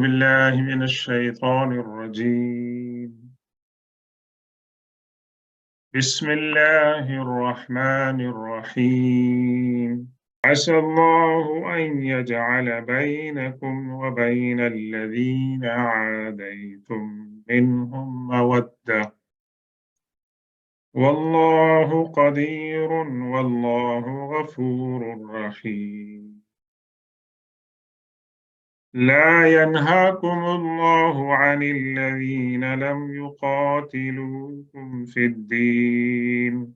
بالله من الشيطان الرجيم. بسم الله الرحمن الرحيم. عسى الله أن يجعل بينكم وبين الذين عاديتم منهم مودة، والله قدير والله غفور رحيم. لا ينهاكم الله عن الذين لم يقاتلوكم في الدين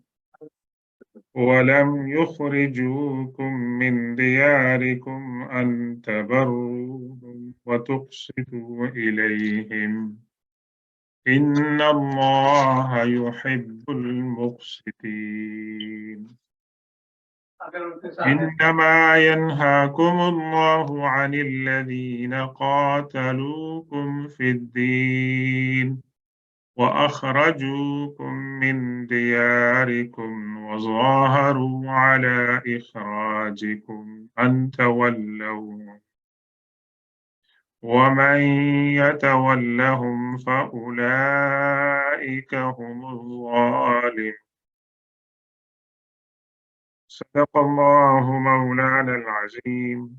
ولم يخرجوكم من دياركم أن تبروهم وتقسطوا إليهم، إن الله يحب المقسطين. إنما ينهاكم الله عن الذين قاتلوكم في الدين وأخرجوكم من دياركم وظاهروا على إخراجكم أن تولوهم، ومن يتولهم فأولئك هم الظالمون. صدق الله مولانا العظيم،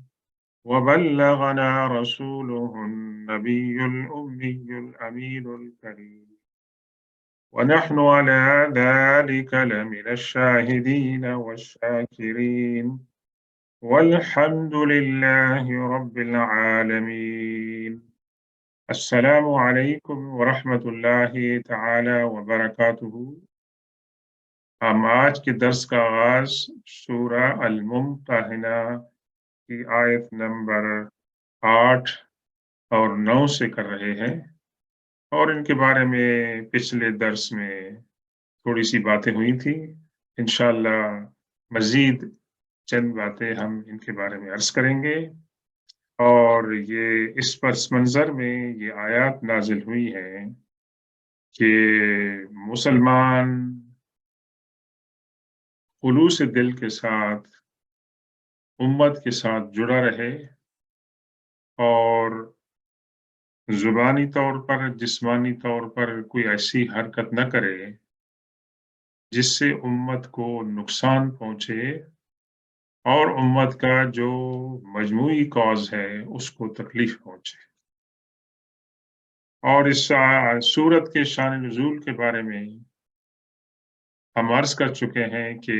وبلغنا رسوله النبي الأمي الأمين الكريم، ونحن على ذلك لمن الشاهدين والشاكرين، والحمد لله رب العالمين. السلام عليكم ورحمة الله تعالى وبركاته. ہم آج کے درس کا آغاز سورہ الممتحنہ کی آیت نمبر 8 اور 9 سے کر رہے ہیں، اور ان کے بارے میں پچھلے درس میں تھوڑی سی باتیں ہوئی تھی. انشاءاللہ مزید چند باتیں ہم ان کے بارے میں عرض کریں گے. اور یہ اس پس منظر میں یہ آیات نازل ہوئی ہیں کہ مسلمان خلوص دل کے ساتھ امت کے ساتھ جڑا رہے اور زبانی طور پر جسمانی طور پر کوئی ایسی حرکت نہ کرے جس سے امت کو نقصان پہنچے اور امت کا جو مجموعی کاز ہے اس کو تکلیف پہنچے. اور اس سورت کے شان نزول کے بارے میں ہم عرض کر چکے ہیں کہ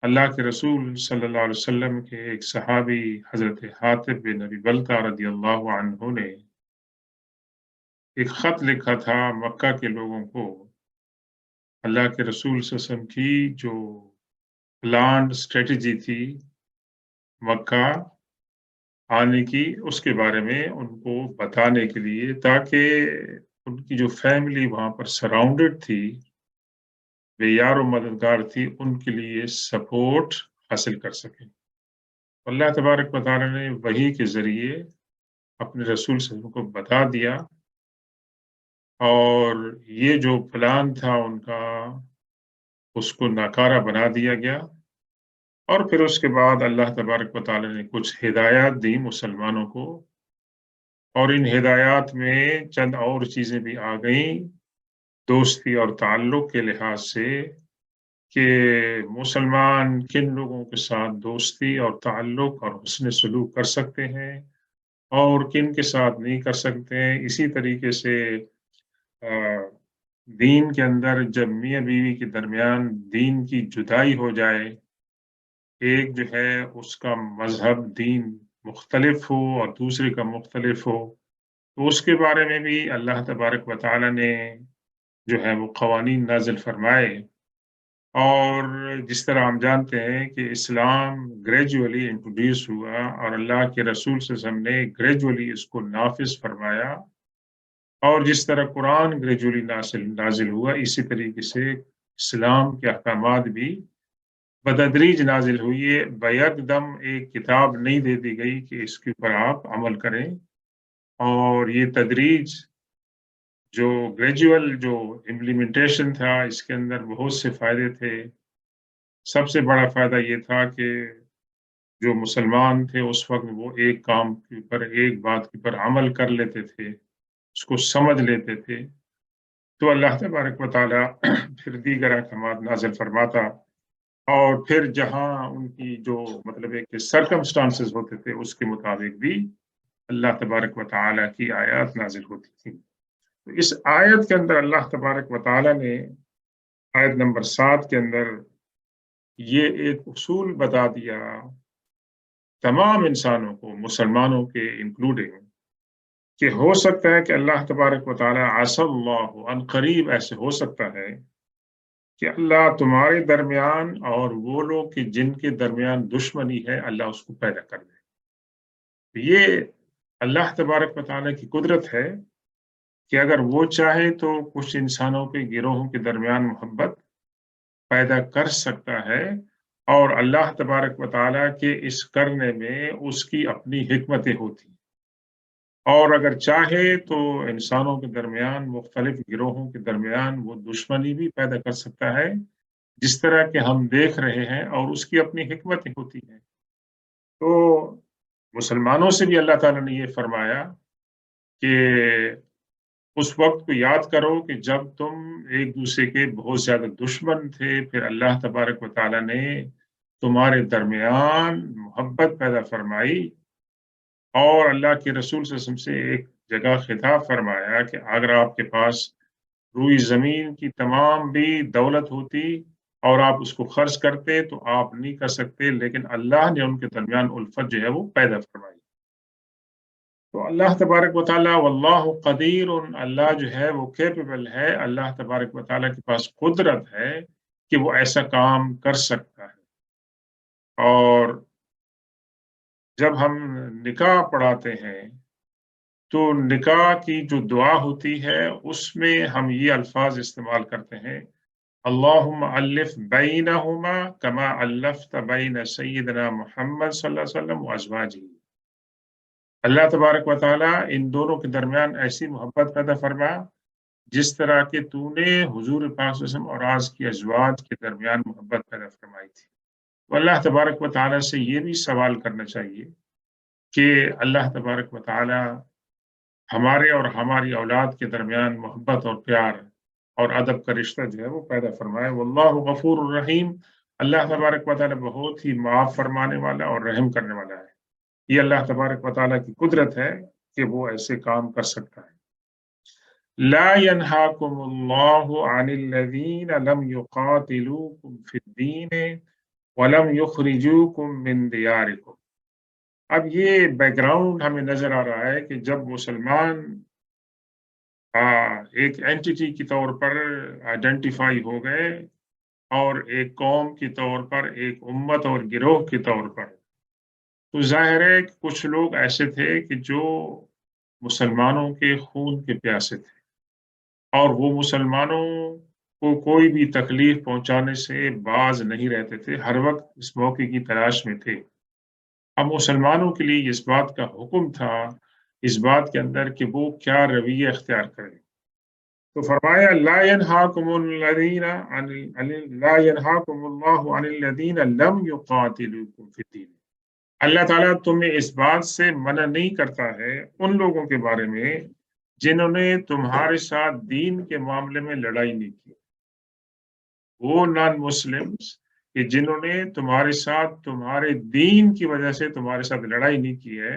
اللہ کے رسول صلی اللہ علیہ وسلم کے ایک صحابی حضرت حاتب بن ابی بلتہ رضی اللہ عنہ نے ایک خط لکھا تھا مکہ کے لوگوں کو. اللہ کے رسول صلی اللہ علیہ وسلم کی جو پلانڈ اسٹریٹجی تھی مکہ آنے کی، اس کے بارے میں ان کو بتانے کے لیے، تاکہ ان کی جو فیملی وہاں پر سراؤنڈڈ تھی، بے یار و مددگار تھی، ان کے لیے سپورٹ حاصل کر سکیں. اللہ تبارک و تعالیٰ نے وحی کے ذریعے اپنے رسول صلی اللہ علیہ وسلم کو بتا دیا، اور یہ جو پلان تھا ان کا اس کو ناکارہ بنا دیا گیا. اور پھر اس کے بعد اللہ تبارک و تعالیٰ نے کچھ ہدایات دی مسلمانوں کو، اور ان ہدایات میں چند اور چیزیں بھی آ گئیں دوستی اور تعلق کے لحاظ سے، کہ مسلمان کن لوگوں کے ساتھ دوستی اور تعلق اور حسن سلوک کر سکتے ہیں اور کن کے ساتھ نہیں کر سکتے ہیں. اسی طریقے سے دین کے اندر جب میاں بیوی کے درمیان دین کی جدائی ہو جائے، ایک جو ہے اس کا مذہب دین مختلف ہو اور دوسرے کا مختلف ہو، تو اس کے بارے میں بھی اللہ تبارک و تعالیٰ نے جو ہے وہ قوانین نازل فرمائے. اور جس طرح ہم جانتے ہیں کہ اسلام گریجولی انٹروڈیوس ہوا اور اللہ کے رسول صلی اللہ علیہ وسلم نے گریجولی اس کو نافذ فرمایا، اور جس طرح قرآن گریجولی نازل ہوا، اسی طریقے سے اسلام کے احکامات بھی بتدریج نازل ہوئی ہے. بیک دم ایک کتاب نہیں دے دی گئی کہ اس کے اوپر آپ عمل کریں. اور یہ تدریج جو گریجول جو امپلیمنٹیشن تھا، اس کے اندر بہت سے فائدے تھے. سب سے بڑا فائدہ یہ تھا کہ جو مسلمان تھے اس وقت وہ ایک کام کے اوپر، ایک بات کے اوپر عمل کر لیتے تھے، اس کو سمجھ لیتے تھے، تو اللہ تبارک و تعالیٰ پھر دیگر احکامات نازل فرماتا، اور پھر جہاں ان کی جو مطلب ہے کہ سرکمسٹانسز ہوتے تھے اس کے مطابق بھی اللہ تبارک و تعالیٰ کی آیات نازل ہوتی تھیں۔ تو اس آیت کے اندر اللہ تبارک و تعالیٰ نے آیت نمبر 7 کے اندر یہ ایک اصول بتا دیا تمام انسانوں کو، مسلمانوں کے انکلوڈنگ، کہ ہو سکتا ہے کہ اللہ تبارک و تعالیٰ عسى اللہ ان قریب ایسے ہو سکتا ہے کہ اللہ تمہارے درمیان اور وہ لوگ کہ جن کے درمیان دشمنی ہے اللہ اس کو پیدا کر دے۔ یہ اللہ تبارک و تعالیٰ کی قدرت ہے کہ اگر وہ چاہے تو کچھ انسانوں کے گروہوں کے درمیان محبت پیدا کر سکتا ہے، اور اللہ تبارک و تعالیٰ کے اس کرنے میں اس کی اپنی حکمتیں ہوتی ہیں، اور اگر چاہے تو انسانوں کے درمیان، مختلف گروہوں کے درمیان وہ دشمنی بھی پیدا کر سکتا ہے، جس طرح کہ ہم دیکھ رہے ہیں، اور اس کی اپنی حکمتیں ہوتی ہیں۔ تو مسلمانوں سے بھی اللہ تعالیٰ نے یہ فرمایا کہ اس وقت کو یاد کرو کہ جب تم ایک دوسرے کے بہت زیادہ دشمن تھے، پھر اللہ تبارک و تعالیٰ نے تمہارے درمیان محبت پیدا فرمائی، اور اللہ کے رسول صلی اللہ علیہ وسلم سے ایک جگہ خطاب فرمایا کہ اگر آپ کے پاس روئی زمین کی تمام بھی دولت ہوتی اور آپ اس کو خرچ کرتے تو آپ نہیں کر سکتے، لیکن اللہ نے ان کے درمیان الفت جو ہے وہ پیدا فرمائی۔ تو اللہ تبارک و تعالیٰ واللہ قدیر، اللہ جو ہے وہ کیپیبل ہے، اللہ تبارک و تعالیٰ کے پاس قدرت ہے کہ وہ ایسا کام کر سکتا ہے۔ اور جب ہم نکاح پڑھاتے ہیں تو نکاح کی جو دعا ہوتی ہے اس میں ہم یہ الفاظ استعمال کرتے ہیں، اللہم الف بینہما کما الفت بین سیدنا محمد صلی اللہ علیہ وسلم و ازواجہ۔ اللہ تبارک و تعالیٰ ان دونوں کے درمیان ایسی محبت پیدا فرما جس طرح کہ تو نے حضور پاک صلی اللہ علیہ وسلم اور آج کی ازواج کے درمیان محبت پیدا فرمائی تھی۔ تو اللہ تبارک و تعالیٰ سے یہ بھی سوال کرنا چاہیے کہ اللہ تبارک و تعالیٰ ہمارے اور ہماری اولاد کے درمیان محبت اور پیار اور ادب کا رشتہ جو ہے وہ پیدا فرمائے۔ واللہ غفور الرحیم، اللہ تبارک و تعالیٰ بہت ہی معاف فرمانے والا اور رحم کرنے والا ہے۔ یہ اللہ تبارک و تعالیٰ کی قدرت ہے کہ وہ ایسے کام کر سکتا ہے۔ لا ينهاكم الله عن الذين لم يقاتلوكم في الدين ولم يخرجوكم من دياركم۔ اب یہ بیک گراؤنڈ ہمیں نظر آ رہا ہے کہ جب مسلمان ایک اینٹیٹی کے طور پر آئیڈینٹیفائی ہو گئے، اور ایک قوم کے طور پر، ایک امت اور گروہ کے طور پر، تو ظاہر ہے کہ کچھ لوگ ایسے تھے کہ جو مسلمانوں کے خون کے پیاسے تھے، اور وہ مسلمانوں کو کوئی بھی تکلیف پہنچانے سے باز نہیں رہتے تھے، ہر وقت اس موقع کی تلاش میں تھے۔ اب مسلمانوں کے لیے اس بات کا حکم تھا، اس بات کے اندر کہ وہ کیا رویہ اختیار کریں۔ تو فرمایا لا ينهاكم الله عن الذين لم يقاتلوكم في الدين۔ اللہ تعالیٰ تمہیں اس بات سے منع نہیں کرتا ہے ان لوگوں کے بارے میں جنہوں نے تمہارے ساتھ دین کے معاملے میں لڑائی نہیں کی، وہ نان مسلمز کہ جنہوں نے تمہارے ساتھ تمہارے دین کی وجہ سے تمہارے ساتھ لڑائی نہیں کی ہے،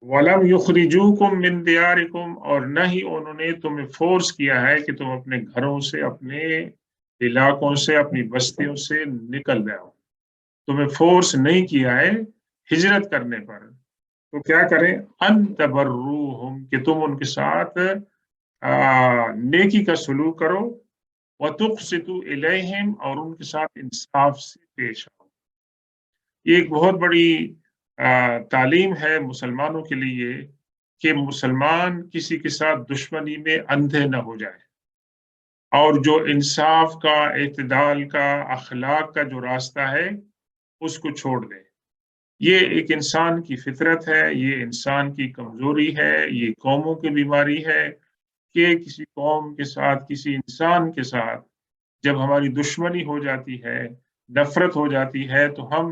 وَلَمْ يُخْرِجُوكُمْ مِنْ دِيَارِكُمْ، اور نہ ہی انہوں نے تمہیں فورس کیا ہے کہ تم اپنے گھروں سے، اپنے علاقوں سے، اپنی بستیوں سے نکل جاؤ، تمہیں فورس نہیں کیا ہے ہجرت کرنے پر، تو کیا کریں؟ ان تبروہم، کہ تم ان کے ساتھ نیکی کا سلوک کرو، وتقسطوا الیہم، اور ان کے ساتھ انصاف سے پیش آؤ۔ یہ ایک بہت بڑی تعلیم ہے مسلمانوں کے لیے کہ مسلمان کسی کے ساتھ دشمنی میں اندھے نہ ہو جائے، اور جو انصاف کا، اعتدال کا، اخلاق کا جو راستہ ہے اس کو چھوڑ دے۔ یہ ایک انسان کی فطرت ہے، یہ انسان کی کمزوری ہے، یہ قوموں کی بیماری ہے کہ کسی قوم کے ساتھ، کسی انسان کے ساتھ جب ہماری دشمنی ہو جاتی ہے، نفرت ہو جاتی ہے، تو ہم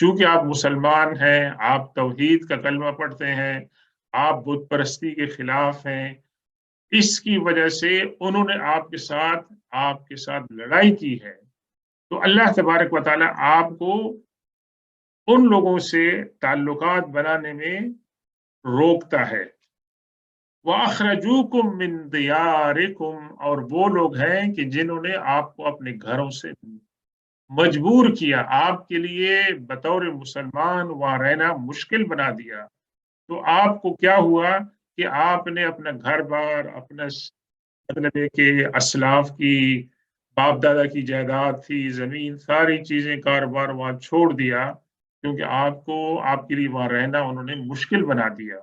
چونکہ آپ مسلمان ہیں، آپ توحید کا کلمہ پڑھتے ہیں، آپ بت پرستی کے خلاف ہیں، اس کی وجہ سے انہوں نے آپ کے ساتھ لڑائی کی ہے، تو اللہ تبارک و تعالیٰ آپ کو ان لوگوں سے تعلقات بنانے میں روکتا ہے۔ وَأَخْرَجُوكُم مِّن دِيَارِكُمْ، اور وہ لوگ ہیں کہ جنہوں نے آپ کو اپنے گھروں سے مجبور کیا، آپ کے لیے بطور مسلمان وہاں رہنا مشکل بنا دیا، تو آپ کو کیا ہوا کہ آپ نے اپنا گھر بار، اپنا مطلب ہے کہ اسلاف کی، باپ دادا کی جائیداد تھی، زمین، ساری چیزیں، کاروبار وہاں چھوڑ دیا، کیونکہ آپ کے لیے وہاں رہنا انہوں نے مشکل بنا دیا۔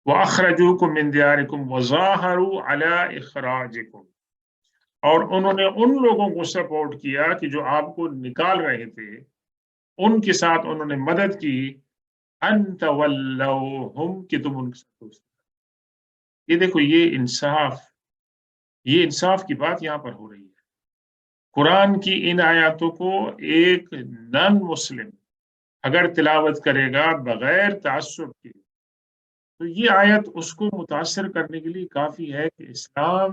وَأَخْرَجُوكُم مِّن دِيَارِكُمْ وَظَاهَرُوا عَلَىٰ إِخْرَاجِكُمْ، اور انہوں نے ان لوگوں کو سپورٹ کیا کہ جو آپ کو نکال رہے تھے، ان کے ساتھ انہوں نے مدد کی، ان تولوہم، کہ تم ان کے ساتھ دوستی۔ یہ دیکھو، یہ انصاف کی بات یہاں پر ہو رہی ہے۔ قرآن کی ان آیاتوں کو ایک نان مسلم اگر تلاوت کرے گا بغیر تعصب کے، تو یہ آیت اس کو متاثر کرنے کے لیے کافی ہے کہ اسلام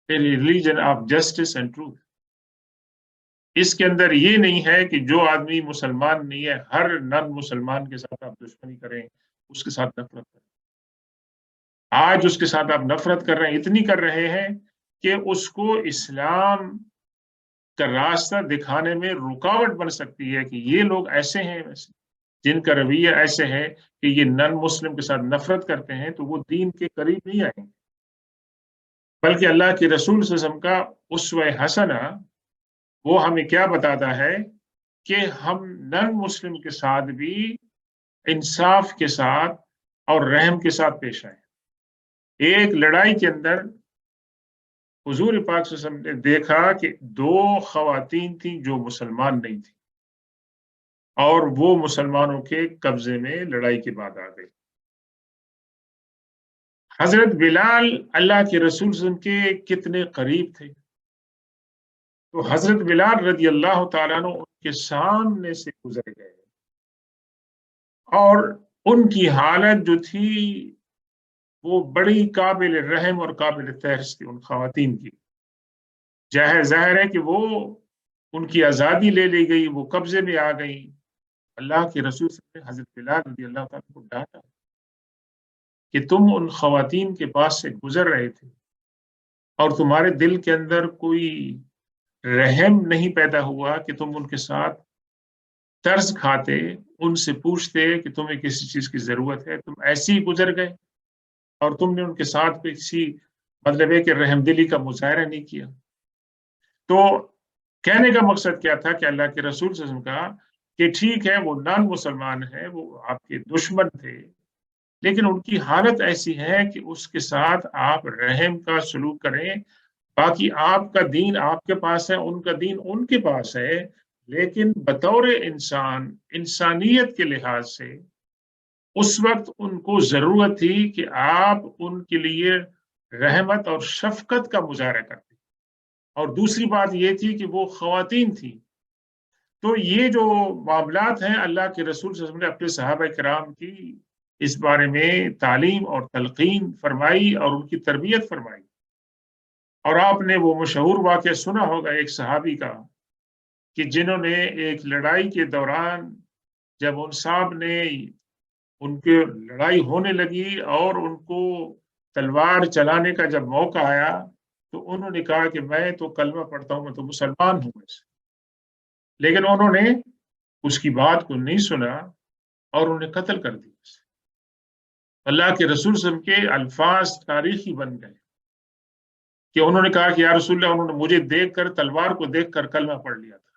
a religion of justice and truth۔ اس کے اندر یہ نہیں ہے کہ جو آدمی مسلمان نہیں ہے ہر نان مسلمان کے ساتھ آپ دشمنی کریں، اس کے ساتھ نفرت کریں۔ آج اس کے ساتھ آپ نفرت کر رہے ہیں، اتنی کر رہے ہیں کہ اس کو اسلام کا راستہ دکھانے میں رکاوٹ بن سکتی ہے کہ یہ لوگ ایسے ہیں، ویسے جن کا رویہ ایسے ہے کہ یہ نان مسلم کے ساتھ نفرت کرتے ہیں، تو وہ دین کے قریب نہیں آئیں گے۔ بلکہ اللہ کے رسول صلی اللہ علیہ وسلم کا اسوہ حسنہ وہ ہمیں کیا بتاتا ہے کہ ہم نان مسلم کے ساتھ بھی انصاف کے ساتھ اور رحم کے ساتھ پیش آئیں۔ ایک لڑائی کے اندر حضور پاک صلی اللہ علیہ وسلم نے دیکھا کہ دو خواتین تھیں جو مسلمان نہیں تھیں، اور وہ مسلمانوں کے قبضے میں لڑائی کے بعد آ گئی۔ حضرت بلال اللہ کے رسول صلی اللہ علیہ وسلم کے کتنے قریب تھے، تو حضرت بلال رضی اللہ تعالیٰ عنہ ان کے سامنے سے گزر گئے، اور ان کی حالت جو تھی وہ بڑی قابل رحم اور قابل تحسین تھی ان خواتین کی۔ ظاہر ہے کہ وہ ان کی آزادی لے لی گئی، وہ قبضے میں آ گئی۔ اللہ کے رسول صلی اللہ علیہ وسلم نے حضرت بلال رضی اللہ تعالیٰ کو ڈانٹا کہ تم ان خواتین کے پاس سے گزر رہے تھے اور تمہارے دل کے اندر کوئی رحم نہیں پیدا ہوا کہ تم ان کے ساتھ ترس کھاتے، ان سے پوچھتے کہ تمہیں کسی چیز کی ضرورت ہے، تم ایسے ہی گزر گئے اور تم نے ان کے ساتھ کسی مطلب ہے کہ رحم دلی کا مظاہرہ نہیں کیا۔ تو کہنے کا مقصد کیا تھا کہ اللہ کے رسول صلی اللہ علیہ وسلم کا کہ ٹھیک ہے وہ نان مسلمان ہیں، وہ آپ کے دشمن تھے، لیکن ان کی حالت ایسی ہے کہ اس کے ساتھ آپ رحم کا سلوک کریں۔ باقی آپ کا دین آپ کے پاس ہے، ان کا دین ان کے پاس ہے، لیکن بطور انسان، انسانیت کے لحاظ سے اس وقت ان کو ضرورت تھی کہ آپ ان کے لیے رحمت اور شفقت کا مظاہرہ کرتے، اور دوسری بات یہ تھی کہ وہ خواتین تھیں۔ تو یہ جو معاملات ہیں اللہ کے رسول صلی اللہ علیہ وسلم نے اپنے صحابہ کرام کی اس بارے میں تعلیم اور تلقین فرمائی اور ان کی تربیت فرمائی۔ اور آپ نے وہ مشہور واقعہ سنا ہوگا ایک صحابی کا کہ جنہوں نے ایک لڑائی کے دوران جب ان صاحب نے ان کے لڑائی ہونے لگی اور ان کو تلوار چلانے کا جب موقع آیا تو انہوں نے کہا کہ میں تو کلمہ پڑھتا ہوں، میں تو مسلمان ہوں ویسے، لیکن انہوں نے اس کی بات کو نہیں سنا اور انہیں قتل کر دیا۔ اللہ کے رسول صلی اللہ علیہ وسلم کے الفاظ تاریخی بن گئے کہ انہوں نے کہا کہ یا رسول اللہ، انہوں نے مجھے دیکھ کر، تلوار کو دیکھ کر کلمہ پڑھ لیا تھا۔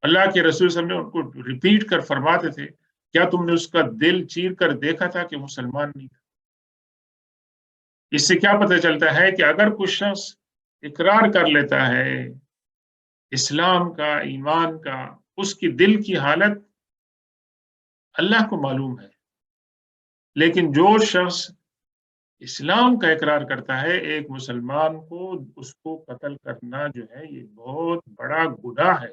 اللہ کے رسول صلی اللہ علیہ وسلم نے ان کو ریپیٹ کر فرماتے تھے کیا تم نے اس کا دل چیر کر دیکھا تھا کہ مسلمان نہیں تھا؟ اس سے کیا پتہ چلتا ہے کہ اگر کچھ شخص اقرار کر لیتا ہے اسلام کا، ایمان کا، اس کی دل کی حالت اللہ کو معلوم ہے، لیکن جو شخص اسلام کا اقرار کرتا ہے ایک مسلمان کو، اس کو قتل کرنا جو ہے یہ بہت بڑا گناہ ہے۔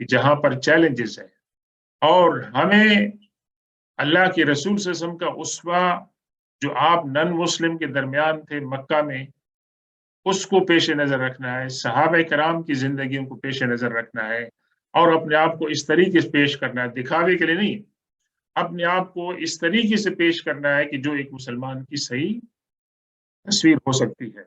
کہ جہاں پر چیلنجز ہے، اور ہمیں اللہ کے رسول صلی اللہ علیہ وسلم کا اسوہ جو آپ نن مسلم کے درمیان تھے مکہ میں، اس کو پیش نظر رکھنا ہے، صحابہ کرام کی زندگیوں کو پیش نظر رکھنا ہے، اور اپنے آپ کو اس طریقے سے پیش کرنا ہے، دکھاوے کے لیے نہیں، اپنے آپ کو اس طریقے سے پیش کرنا ہے کہ جو ایک مسلمان کی صحیح تصویر ہو سکتی ہے۔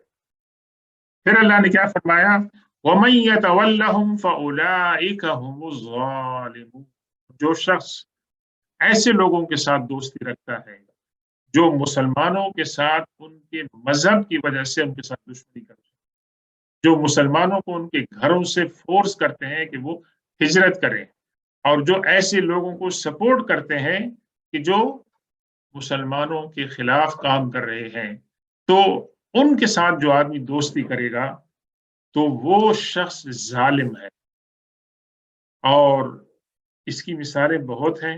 پھر اللہ نے کیا فرمایا؟ وَمَن يَتَوَلَّهُمْ فَأُولَٰئِكَ هُمُ الظَّالِمُونَ، جو شخص ایسے لوگوں کے ساتھ دوستی رکھتا ہے جو مسلمانوں کے ساتھ ان کے مذہب کی وجہ سے ان کے ساتھ دشمنی کرتے ہیں، جو مسلمانوں کو ان کے گھروں سے فورس کرتے ہیں کہ وہ ہجرت کریں، اور جو ایسے لوگوں کو سپورٹ کرتے ہیں کہ جو مسلمانوں کے خلاف کام کر رہے ہیں، تو ان کے ساتھ جو آدمی دوستی کرے گا تو وہ شخص ظالم ہے۔ اور اس کی مثالیں بہت ہیں،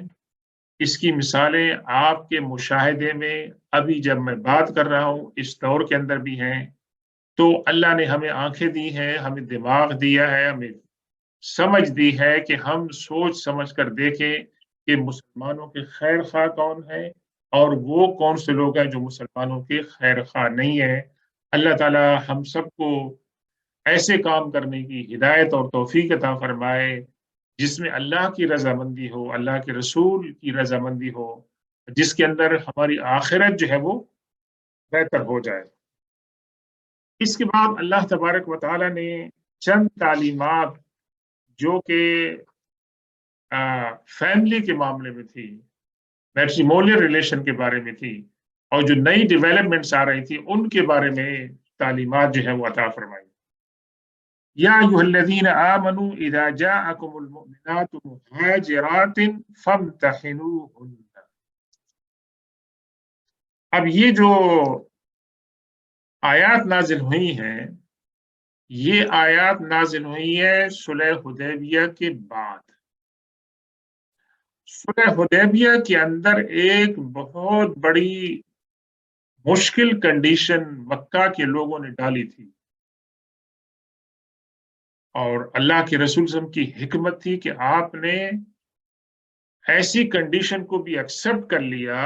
اس کی مثالیں آپ کے مشاہدے میں ابھی جب میں بات کر رہا ہوں اس دور کے اندر بھی ہیں۔ تو اللہ نے ہمیں آنکھیں دی ہیں، ہمیں دماغ دیا ہے، ہمیں سمجھ دی ہے کہ ہم سوچ سمجھ کر دیکھیں کہ مسلمانوں کے خیر خواہ کون ہیں اور وہ کون سے لوگ ہیں جو مسلمانوں کے خیر خواہ نہیں ہیں۔ اللہ تعالی ہم سب کو ایسے کام کرنے کی ہدایت اور توفیق عطا فرمائے جس میں اللہ کی رضامندی ہو، اللہ کے رسول کی رضامندی ہو، جس کے اندر ہماری آخرت جو ہے وہ بہتر ہو جائے۔ اس کے بعد اللہ تبارک و تعالی نے چند تعلیمات جو کہ فیملی کے معاملے میں تھی، میٹریمونیل ریلیشن کے بارے میں تھی، اور جو نئی ڈیولپمنٹس آ رہی تھی ان کے بارے میں تعلیمات جو ہے وہ عطا فرمائی۔ یا ایھا الذین آمنوا اذا جاءکم المؤمنات مہاجرات فامتحنوہن۔ اب یہ جو آیات نازل ہوئی ہیں، یہ آیات نازل ہوئی ہے صلح حدیبیہ کے بعد۔ صلح حدیبیہ کے اندر ایک بہت بڑی مشکل کنڈیشن مکہ کے لوگوں نے ڈالی تھی، اور اللہ کے رسول صلی اللہ علیہ وسلم کی حکمت تھی کہ آپ نے ایسی کنڈیشن کو بھی ایکسپٹ کر لیا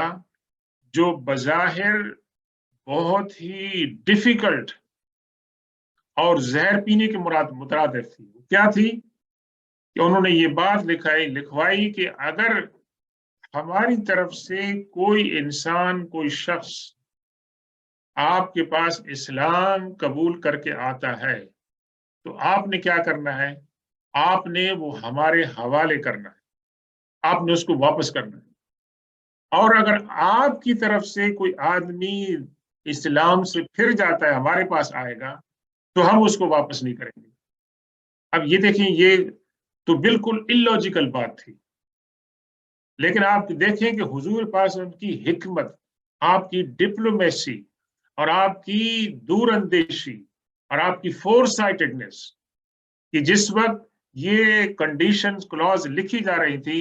جو بظاہر بہت ہی ڈیفیکلٹ اور زہر پینے کے مترادف تھی۔ کیا تھی کہ انہوں نے یہ بات لکھوائی کہ اگر ہماری طرف سے کوئی انسان، کوئی شخص آپ کے پاس اسلام قبول کر کے آتا ہے تو آپ نے کیا کرنا ہے؟ آپ نے وہ ہمارے حوالے کرنا ہے، آپ نے اس کو واپس کرنا ہے۔ اور اگر آپ کی طرف سے کوئی آدمی اسلام سے پھر جاتا ہے، ہمارے پاس آئے گا، تو ہم اس کو واپس نہیں کریں گے۔ اب یہ دیکھیں، یہ تو بالکل اللاجیکل بات تھی، لیکن آپ دیکھیں کہ حضور پاس ان کی حکمت، آپ کی ڈپلومیسی اور آپ کی دور اندیشی اور آپ کی فور سائٹڈنس، کہ جس وقت یہ کنڈیشن کلاز لکھی جا رہی تھی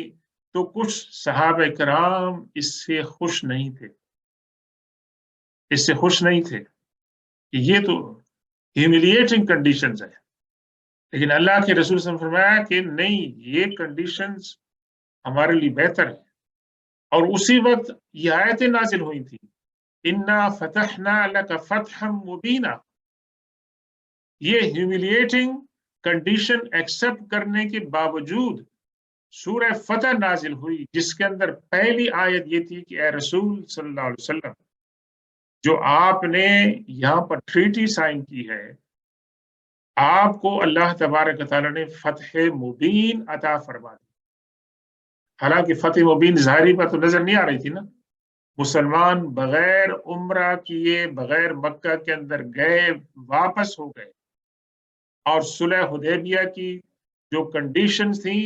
تو کچھ صحابہ کرام اس سے خوش نہیں تھے، اس سے خوش نہیں تھے کہ یہ تو ہیوملیٹنگ کنڈیشنز ہیں۔ لیکن اللہ کے رسول صلی اللہ علیہ وسلم نے فرمایا کہ نہیں، یہ کنڈیشنز ہمارے لیے بہتر ہیں، اور اسی وقت یہ آیتیں نازل ہوئی تھیں، اِنَّا فَتَحْنَا لَكَ فَتْحًا مُبِينًا۔ یہ ہیوملیٹنگ کنڈیشن ایکسپٹ کرنے کے باوجود سورہ فتح نازل ہوئی، جس کے اندر پہلی آیت یہ تھی کہ اے رسول صلی اللہ علیہ وسلم، جو آپ نے یہاں پر ٹریٹی سائن کی ہے، آپ کو اللہ تبارک تعالیٰ نے فتح مبین عطا فرما دی۔ حالانکہ فتح مبین ظاہری پر تو نظر نہیں آ رہی تھی نا، مسلمان بغیر عمرہ کیے، بغیر مکہ کے اندر گئے، واپس ہو گئے، اور صلح حدیبیہ کی جو کنڈیشنز تھیں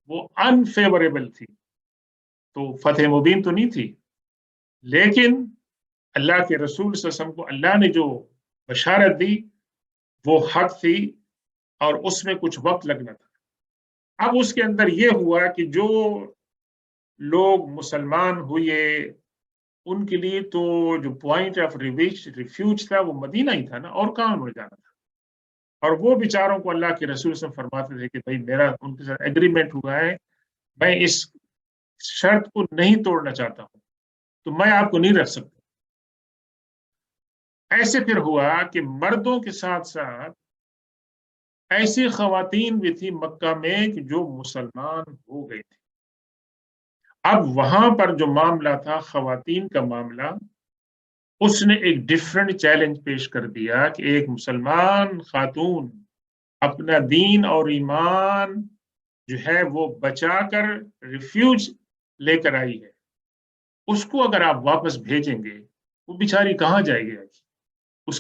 وہ انفیوریبل تھی، تو فتح مبین تو نہیں تھی۔ لیکن اللہ کے رسول صلی اللہ علیہ وسلم کو اللہ نے جو بشارت دی وہ حق تھی، اور اس میں کچھ وقت لگنا تھا۔ اب اس کے اندر یہ ہوا کہ جو لوگ مسلمان ہوئے ان کے لیے تو جو پوائنٹ آف ریفیوج تھا وہ مدینہ ہی تھا نا، اور کہاں انہوں نے جانا تھا۔ اور وہ بیچاروں کو اللہ کے رسول سے فرماتے تھے کہ بھائی میرا ان کے ساتھ ایگریمنٹ ہوا ہے، میں اس شرط کو نہیں توڑنا چاہتا ہوں، تو میں آپ کو نہیں رکھ سکتا۔ ایسے پھر ہوا کہ مردوں کے ساتھ ساتھ ایسی خواتین بھی تھی مکہ میں کہ جو مسلمان ہو گئی تھی۔ اب وہاں پر جو معاملہ تھا خواتین کا معاملہ، اس نے ایک ڈفرنٹ چیلنج پیش کر دیا کہ ایک مسلمان خاتون اپنا دین اور ایمان جو ہے وہ بچا کر ریفیوج لے کر آئی ہے، اس کو اگر آپ واپس بھیجیں گے وہ بیچاری کہاں جائے گی؟ اس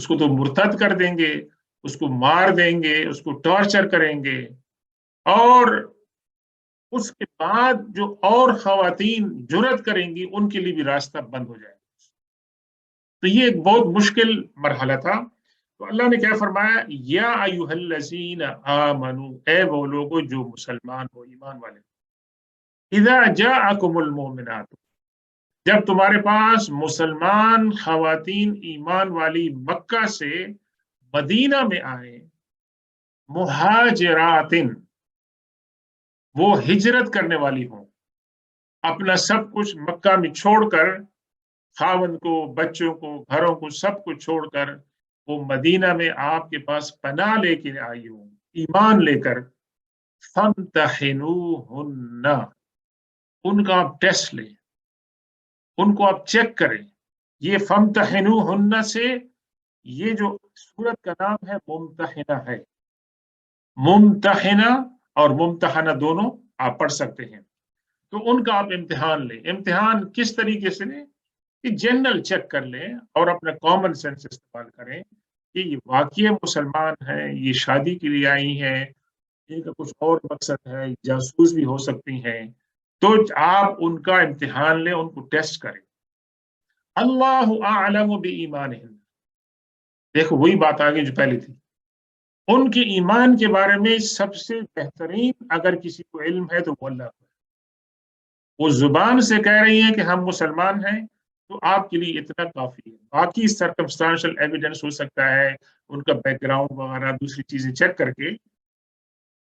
کو تو مرتد کر دیں گے، اس کو مار دیں گے، اس کو ٹارچر کریں گے، اور اس کے بعد جو اور خواتین جرأت کریں گی ان کے لیے بھی راستہ بند ہو جائے گا۔ تو یہ ایک بہت مشکل مرحلہ تھا۔ تو اللہ نے کیا فرمایا؟ یا ایھا الذین آمنو، اے وہ لوگوں جو مسلمان ہو، ایمان والے، اذا جاءکم المؤمنات، جب تمہارے پاس مسلمان خواتین ایمان والی مکہ سے مدینہ میں آئے، مہاجرات، وہ ہجرت کرنے والی ہوں، اپنا سب کچھ مکہ میں چھوڑ کر، خاوند کو، بچوں کو، گھروں کو، سب کچھ چھوڑ کر وہ مدینہ میں آپ کے پاس پناہ لے کے آئی ہوں، ایمان لے کر، فامتحنوہن، ان کا آپ ٹیسٹ لیں، ان کو آپ چیک کریں۔ یہ فامتحنوہن سے، یہ جو سورت کا نام ہے ممتحنہ ہے، ممتحنہ اور ممتحنہ دونوں آپ پڑھ سکتے ہیں۔ تو ان کا آپ امتحان لیں۔ امتحان کس طریقے سے لیں؟ کہ جنرل چیک کر لیں اور اپنا کامن سینس استعمال کریں کہ یہ واقعی مسلمان ہیں، یہ شادی کے لیے آئی ہیں، ان کا کچھ اور مقصد ہے، جاسوس بھی ہو سکتی ہیں۔ تو آپ ان کا امتحان لیں، ان کو ٹیسٹ کریں۔ اللہ اعلم بایمانہم، دیکھو وہی بات آگے جو پہلے تھی، ان کے ایمان کے بارے میں سب سے بہترین اگر کسی کو علم ہے تو وہ اللہ کو ہے۔ وہ زبان سے کہہ رہی ہیں کہ ہم مسلمان ہیں، تو آپ کے لیے اتنا کافی ہے۔ باقی سرکمسٹانشل ایویڈنس ہو سکتا ہے، ان کا بیک گراؤنڈ وغیرہ دوسری چیزیں چیک کر کے۔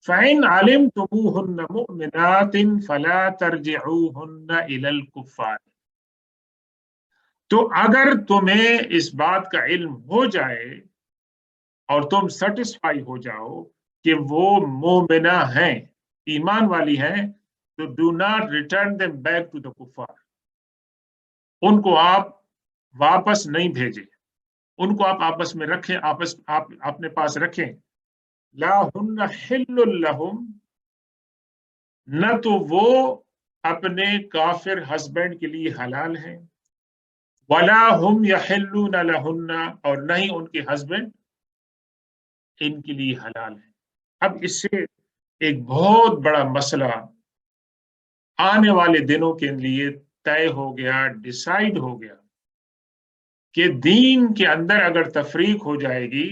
فَإِنْ عَلِمْتُمُوهُنَّ مُؤْمِنَاتٍ فَلَا تَرْجِعُوهُنَّ إِلَى الْكُفَّارِ، تو اگر تمہیں اس بات کا علم ہو جائے اور تم سیٹسفائی ہو جاؤ کہ وہ مومنہ ہیں، ایمان والی ہیں، تو do not return them back to the کفار، ان کو آپ واپس نہیں بھیجیں، ان کو آپ آپس میں رکھیں، آپ اپنے پاس رکھیں۔ لا ہن حل لہم، نہ تو وہ اپنے کافر ہسبینڈ کے لیے حلال ہیں، ولا ہم یحلون لہن، اور نہ ہی ان کے ہسبینڈ ان کے لیے حلال ہیں۔ اب اس سے ایک بہت بڑا مسئلہ آنے والے دنوں کے لیے طے ہو گیا، ڈیسائیڈ ہو گیا کہ دین کے اندر اگر تفریق ہو جائے گی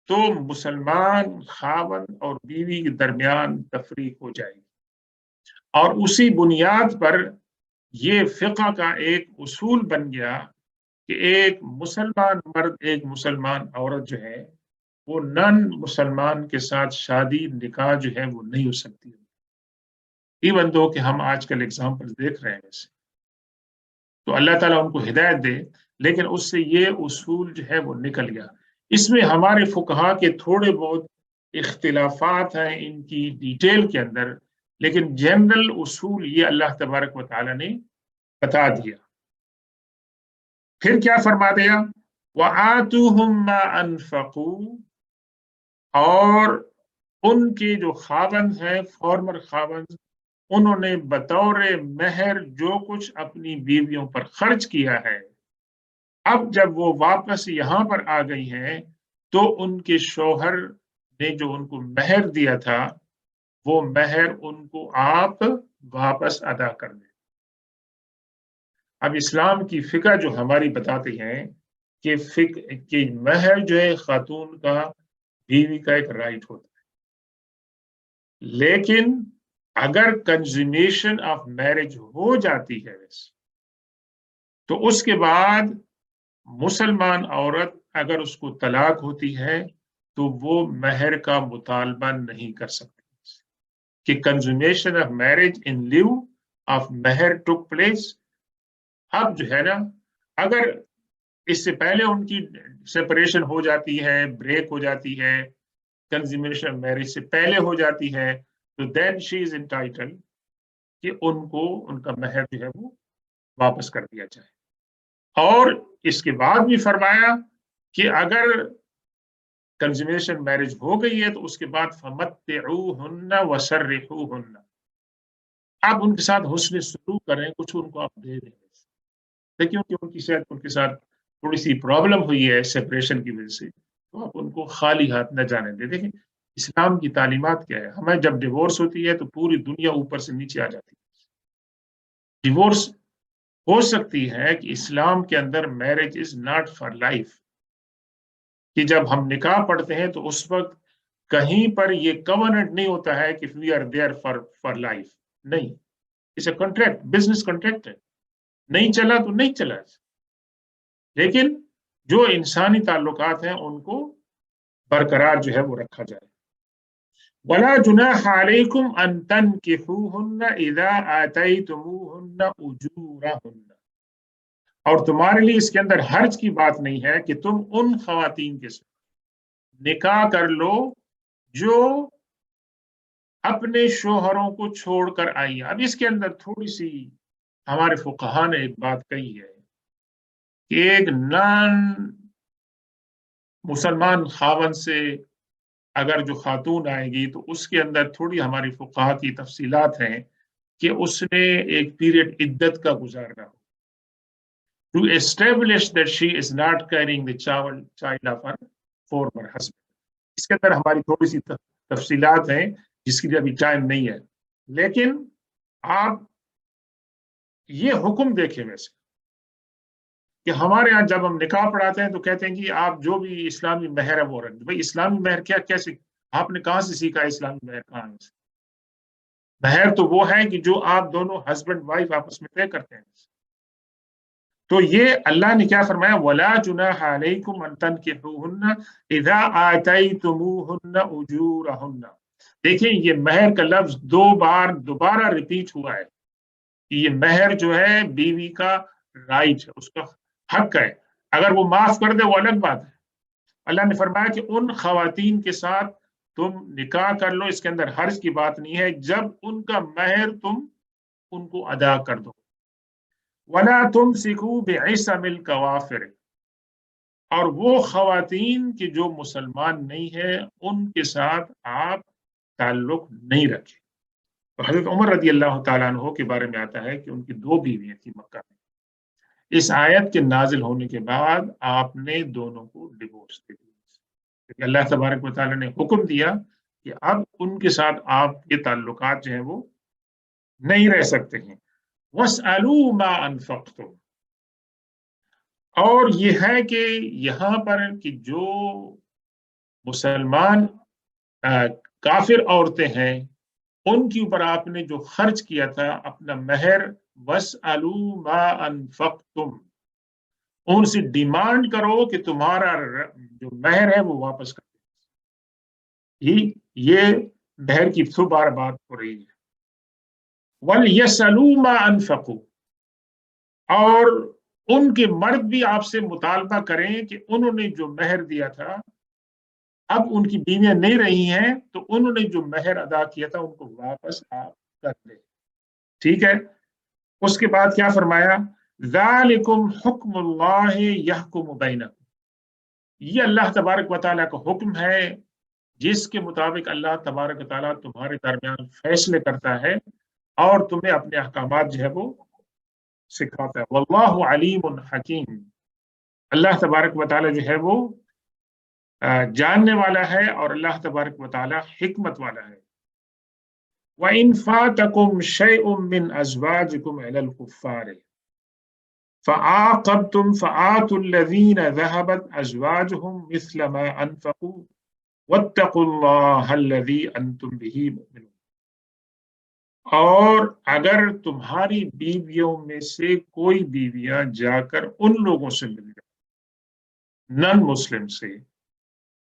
تو مسلمان خاوند اور بیوی کے درمیان تفریق ہو جائے گی، اور اسی بنیاد پر یہ فقہ کا ایک اصول بن گیا کہ ایک مسلمان مرد، ایک مسلمان عورت جو ہے وہ نن مسلمان کے ساتھ شادی نکاح جو ہے وہ نہیں ہو سکتی، ایون دو کہ ہم آج کل ایگزامپل دیکھ رہے ہیں ویسے۔ تو اللہ تعالیٰ ان کو ہدایت دے، لیکن اس سے یہ اصول جو ہے وہ نکل گیا۔ اس میں ہمارے فقہا کے تھوڑے بہت اختلافات ہیں ان کی ڈیٹیل کے اندر، لیکن جنرل اصول یہ اللہ تبارک و تعالیٰ نے بتا دیا۔ پھر کیا فرما دیا؟ وَآتُوهُم مَّا أَنفَقُوا، اور ان کے جو خاوند ہیں، فارمر خاوند، انہوں نے بطور مہر جو کچھ اپنی بیویوں پر خرچ کیا ہے، اب جب وہ واپس یہاں پر آ گئی ہیں تو ان کے شوہر نے جو ان کو مہر دیا تھا وہ مہر ان کو آپ واپس ادا کر دیں۔ اب اسلام کی فقہ جو ہماری بتاتی ہیں کہ مہر جو ہے خاتون کا، بیوی کا ایک رائٹ ہوتا ہے، لیکن اگر کنزیومیشن آف میرج ہو جاتی ہے تو اس کے بعد مسلمان عورت اگر اس کو طلاق ہوتی ہے تو وہ مہر کا مطالبہ نہیں کر سکتے کہ consumption of marriage in lieu of mehr took place. اب جو ہے نا اگر اس سے پہلے ان کی سپریشن ہو جاتی ہے، بریک ہو جاتی ہے، کنزومیشن میرج سے پہلے ہو جاتی ہے، تو دین شی از انٹائٹل کہ ان کو ان کا مہر جو ہے وہ واپس کر دیا جائے. اور اس کے بعد بھی فرمایا کہ اگر کنزومیشن میرج ہو گئی ہے تو اس کے بعد فَمَتِّعُوهُنَّ وَسَرِّحُوهُنَّ، آپ ان کے ساتھ حسن سلوک کریں، کچھ ان کو آپ دے دیں. دیکھیں کہ ان کی شاید ان کے ساتھ تھوڑی سی پرابلم ہوئی ہے سپریشن کی وجہ سے، تو آپ ان کو خالی ہاتھ نہ جانے دیں. دیکھیں اسلام کی تعلیمات کیا ہے. ہمیں جب ڈیورس ہوتی ہے تو پوری دنیا اوپر سے نیچے آ جاتی ہے. ڈیورس ہو سکتی ہے کہ اسلام کے اندر marriage is not for life, کہ جب ہم نکاح پڑھتے ہیں تو اس وقت کہیں پر یہ کوننٹ نہیں ہوتا ہے کہ we are there for life. نہیں، it's a contract, business contract ہے. نہیں چلا تو نہیں چلا. لیکن جو انسانی تعلقات ہیں ان کو برقرار جو ہے وہ رکھا جائے. وَلَا جُنَاحَ عَلَيْكُمْ أَن تَنكِحُوهُنَّ إِذَا آتَيْتُمُوهُنَّ أُجُورَهُنَّ، اور تمہارے لیے اس کے اندر حرج کی بات نہیں ہے کہ تم ان خواتین کے ساتھ نکاح کر لو جو اپنے شوہروں کو چھوڑ کر آئی. اب اس کے اندر تھوڑی سی ہمارے فقہا نے ایک بات کہی ہے کہ ایک نان مسلمان خاون سے اگر جو خاتون آئے گی تو اس کے اندر تھوڑی ہماری فقہا کی تفصیلات ہیں کہ اس نے ایک پیریڈ عدت کا گزارنا ہو to establish that she is not carrying the child of her former husband. اس کے اندر ہماری تھوڑی سی تفصیلات ہیں جس کے لیے ابھی ٹائم نہیں ہے. لیکن آپ یہ حکم دیکھیں ویسے کہ ہمارے ہاں جب ہم نکاح پڑھاتے ہیں تو کہتے ہیں کہ آپ جو بھی اسلامی مہر ہے وہ رکھ دیں. بھائی اسلامی مہر کیا کیسے آپ نے کہاں سے سیکھا اسلامی مہر کہاں سے؟ مہر تو وہ ہے کہ جو آپ دونوں ہسبینڈ وائف آپس میں طے کرتے ہیں. تو یہ اللہ نے کیا فرمایا وَلَا جُنَاحَ عَلَيْكُمْ أَن تَنكِحُوهُنَّ إِذَا آتَيْتُمُوهُنَّ أُجُورَهُنَّ. دیکھیں یہ مہر کا لفظ دو بار دوبارہ ریپیٹ ہوا ہے کہ یہ مہر جو ہے بیوی کا رائٹ ہے، اس کا حق ہے. اگر وہ معاف کر دے وہ الگ بات ہے. اللہ نے فرمایا کہ ان خواتین کے ساتھ تم نکاح کر لو، اس کے اندر حرج کی بات نہیں ہے جب ان کا مہر تم ان کو ادا کر دو. وَلَا تُمْسِكُوا بِعِصَمِ الْكَوَافِرِ، اور وہ خواتین کی جو مسلمان نہیں ہے ان کے ساتھ آپ تعلق نہیں رکھیں. تو حضرت عمر رضی اللہ تعالیٰ عنہ کے بارے میں آتا ہے کہ ان کی دو بیویاں تھیں مکہ میں. اس آیت کے نازل ہونے کے بعد آپ نے دونوں کو ڈیورس دے دیا. اللہ تبارک و تعالیٰ نے حکم دیا کہ اب ان کے ساتھ آپ کے تعلقات جو ہیں وہ نہیں رہ سکتے ہیں. وَاسْأَلُوا مَا أَنفَقْتُمْ، اور یہ ہے کہ یہاں پر کہ جو مسلمان کافر عورتیں ہیں ان کے اوپر آپ نے جو خرچ کیا تھا اپنا مہر، وَاسْأَلُوا مَا أَنفَقْتُمْ، ان سے ڈیمانڈ کرو کہ تمہارا جو مہر ہے وہ واپس کر دیں. یہ مہر کی دوبارہ بات ہو رہی ہے. وَلْيَسْأَلُوا مَا أَنفَقُوا، اور ان کے مرد بھی آپ سے مطالبہ کریں کہ انہوں نے جو مہر دیا تھا اب ان کی بیویاں نہیں رہی ہیں تو انہوں نے جو مہر ادا کیا تھا ان کو واپس آپ کر دیں. ٹھیک ہے. اس کے بعد کیا فرمایا ذالکم حکم اللہ یحکم بینکم، یہ اللہ تبارک و تعالیٰ کا حکم ہے جس کے مطابق اللہ تبارک و تعالیٰ تمہارے درمیان فیصلے کرتا ہے اور تمہیں اپنے احکامات جو ہے وہ سکھاتا ہے. واللہ علیم حکیم، اللہ تبارک و تعالیٰ جو ہے وہ جاننے والا ہے اور اللہ تبارک و تعالیٰ حکمت والا ہے. وَإِن فَاتَكُمْ شَيْءٌ مِّنْ أَزْوَاجِكُمْ عَلَى الْكُفَّارِ فَعَاقَبْتُمْ فَآتُوا الَّذِينَ ذَهَبَتْ أَزْوَاجُهُمْ مِثْلَ مَا أَنفَقُوا وَاتَّقُوا اللَّهَ الَّذِي أَنْتُمْ بِهِ مُؤْمِنُونَ. اور اگر تمہاری بیویوں میں سے کوئی بیویاں جا کر ان لوگوں سے مل جائیں نان مسلم سے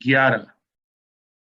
11।